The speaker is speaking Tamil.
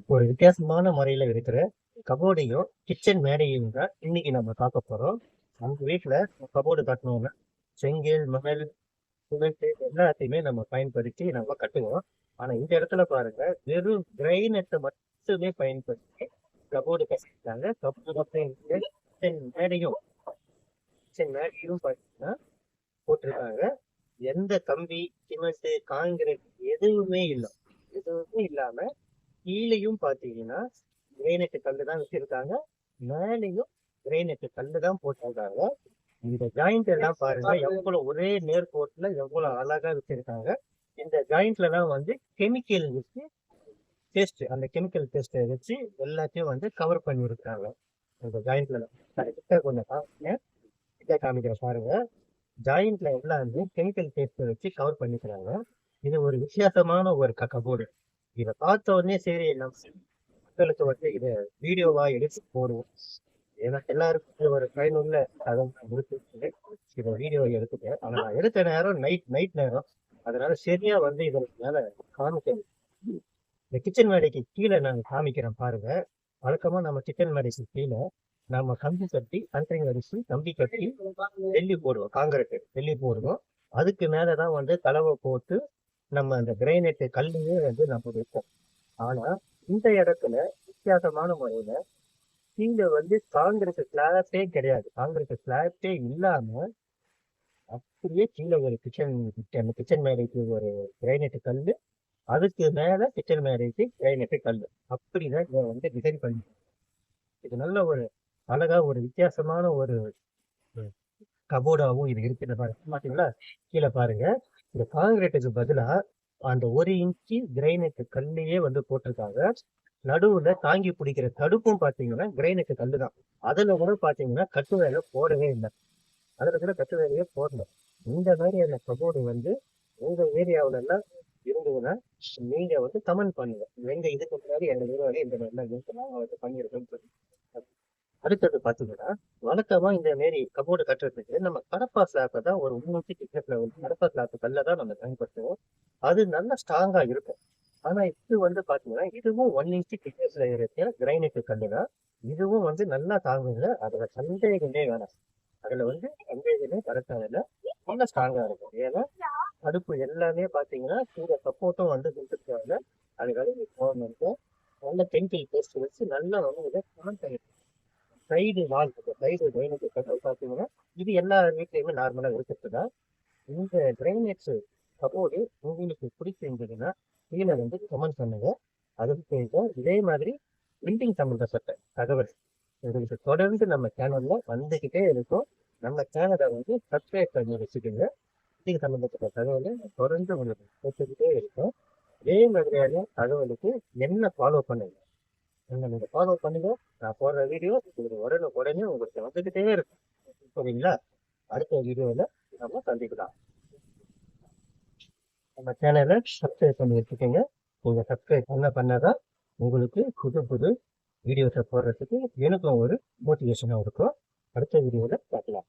ஒரு வித்தியாசமான முறையில இருக்கிற கபோர்டையும் கிச்சன் மேடையும் தான் இன்னைக்கு நம்ம பார்க்க போறோம். நம்ம வீட்டுல கபோர்டு கட்டணும்னா செங்கல், மணல், சிமெண்ட் எல்லாத்தையுமே நம்ம பயன்படுத்தி நம்ம கட்டுவோம். ஆனா இந்த இடத்துல பாருங்க, வெறும் கிரைனட்டை மட்டுமே பயன்படுத்தி கபோர்டு கட்டிருக்காங்க. கபோர்டு கிச்சன் மேடையும் பார்த்தீங்கன்னா போட்டிருக்காங்க. எந்த கம்பி, சிமெண்ட், காங்கிரீட் எதுவுமே இல்லாம கீழேயும் பாத்தீங்கன்னா கிரைனட் கல்லு தான் வச்சிருக்காங்க. மேலேயும் கிரைனட் கல்லு தான் போட்டிருக்காங்க. இந்த ஜாயிண்ட் எல்லாம் பாருங்க எவ்வளவு ஒரே நேர்கோட்டுல எவ்வளவு அழகா வச்சிருக்காங்க. இந்த ஜாயிண்ட்ல எல்லாம் வந்து கெமிக்கல் வச்சு அந்த கெமிக்கல் பேஸ்ட்டை வச்சு எல்லாத்தையும் வந்து கவர் பண்ணி இருக்காங்க. இந்த ஜாயிண்ட்ல கொஞ்சம் காமிக்கிறேன் பாருங்க. ஜாயிண்ட்ல எல்லாமே கெமிக்கல் பேஸ்ட்டை வச்சு கவர் பண்ணிக்கிறாங்க. இது ஒரு வித்தியாசமான ஒரு கபோர்டு. இதை பார்த்த உடனே சரி நம்ம மக்களுக்கு வந்து இதை வீடியோவா எடுத்து போடுவோம். ஏன்னா எல்லாருக்கும் ஒரு பயனுள்ள தகவல் இருக்கு. இதை வீடியோ எடுத்துட்டேன். ஆனா நான் எடுத்த நேரம் நைட் நேரம், அதனால சரியா வந்து இதற்கு மேல காமிக்கணும். இந்த கிச்சன் மேடைக்கு கீழே நான் காமிக்கிறேன் பாருங்க. வழக்கமா நம்ம கிச்சன் மேடைக்கு கீழே நம்ம கம்பி கட்டி கண்டெய்னர் அடிச்சு கம்பி கட்டி வெள்ளி போடுவோம், காங்கிரீட் வெள்ளி போடுவோம். அதுக்கு மேலதான் வந்து கலவை போட்டு நம்ம அந்த கிரைனைட் கல்லுமே வந்து நம்ம வைப்போம். ஆனா இந்த இடத்துல வித்தியாசமான முறையில கீழே வந்து காங்கிரீட் ஸ்லாப்பே கிடையாது. காங்கிரீட் ஸ்லாப்பே இல்லாம அப்படியே கீழே ஒரு கிச்சன் மேடைக்கு ஒரு கிரைனைட் கல்லு, அதுக்கு மேல கிச்சன் மேடைக்கு கிரைனைட் கல்லு, அப்படிதான் இதை வந்து டிசைன் பண்ணி. இது நல்ல ஒரு அழகா ஒரு வித்தியாசமான ஒரு கபோர்டாவும் இது இருக்குது பாத்தீங்களா. கீழே பாருங்க, இந்த காங்கிரீட்டுக்கு பதிலா அந்த 1 இன்ச்சு கிரைனைட் கல்லையே வந்து போட்டிருக்காங்க. நடுவுல தாங்கி பிடிக்கிற தடுப்பும் பாத்தீங்கன்னா கிரைனைட் கல்லு தான். அதுல கூட பாத்தீங்கன்னா கட்டு வேலை போடவே இல்லை. அதுல கூட கட்டு வேலையே போடல. இந்த மாதிரியான கபோர்டு வந்து உங்க ஏரியாவுல எல்லாம் இருந்ததுன்னா நீங்க வந்து கமெண்ட் பண்ணுங்க. எங்க இதுக்கு முன்னாடி எங்க நிறுவனம் இந்த மாதிரிலாம் இருக்கு, நாங்க வந்து பண்ணியிருக்கோம்னு சொல்லி. அடுத்தது பாத்தீங்கன்னா, வழக்கமா இந்த மாரி கபோர்டு கட்டுறதுக்கு நம்ம கடப்பா ஸ்லாப்பை தான் ஒரு 3 இன்ச்சு திக்னஸ்ல வந்து கடப்பா ஸ்லாப் கல்லை தான் நம்ம பயன்படுத்துவோம். அது நல்லா ஸ்ட்ராங்கா இருக்கும். ஆனா இது வந்து பாத்தீங்கன்னா இதுவும் 1 இன்ச்சு திக்னஸ்ல இருக்கிற கிரைனைட் கல்லு தான். இதுவும் வந்து நல்லா தாங்குங்க. அதுல சந்தேகமே வேணாம். அதுல வந்து சந்தேகமே கரெக்டாக நல்லா ஸ்ட்ராங்கா இருக்கும். ஏன்னா அடுப்பு எல்லாமே பாத்தீங்கன்னா கூட சப்போர்ட்டும் வந்து கொடுத்துருக்காங்க. அது கழுவி போகணும்ட்டு நல்ல கெமிக்கல் பேஸ்ட் வச்சு நல்லா வந்து இதை சைடு வால் சைடு ட்ரைனேஜ் கட்டல் பார்த்தீங்கன்னா இது எல்லா வீட்லையுமே நார்மலாக இருக்கிறது தான். இந்த ட்ரைனேஜ் கபோர்டு உங்களுக்கு பிடிச்சிருந்ததுன்னா கீழே வந்து கமெண்ட் பண்ணுங்க. அதுக்கு இதே மாதிரி பிரிண்டிங் சம்பந்தப்பட்ட தகவல் உங்களுக்கு தொடர்ந்து நம்ம சேனல்ல வந்துகிட்டே இருக்கும். நம்ம சேனலை வந்து சப்ஸ்கிரைப் பண்ணி வச்சுக்கோங்க. பிரிண்டிங் சம்பந்தப்பட்ட தகவலை தொடர்ந்து உங்களுக்கு கேட்டுக்கிட்டே இருக்கும். இதே மாதிரியான தகவலுக்கு என்ன ஃபாலோ பண்ணுங்க. நீங்க ஃபாலோ பண்ணுங்க. நான் போடுற வீடியோ உடனே உங்களுக்கு வந்துகிட்டே இருக்கும். சரிங்களா? அடுத்த வீடியோல நம்ம சந்திக்கலாம். நம்ம சேனலை சப்ஸ்கிரைப் பண்ணி வச்சுக்கோங்க. நீங்க சப்ஸ்கிரைப் பண்ணதான் உங்களுக்கு புது புது வீடியோஸை போடுறதுக்கு எனக்கும் ஒரு மோட்டிவேஷனா இருக்கும். அடுத்த வீடியோல பார்க்கலாம்.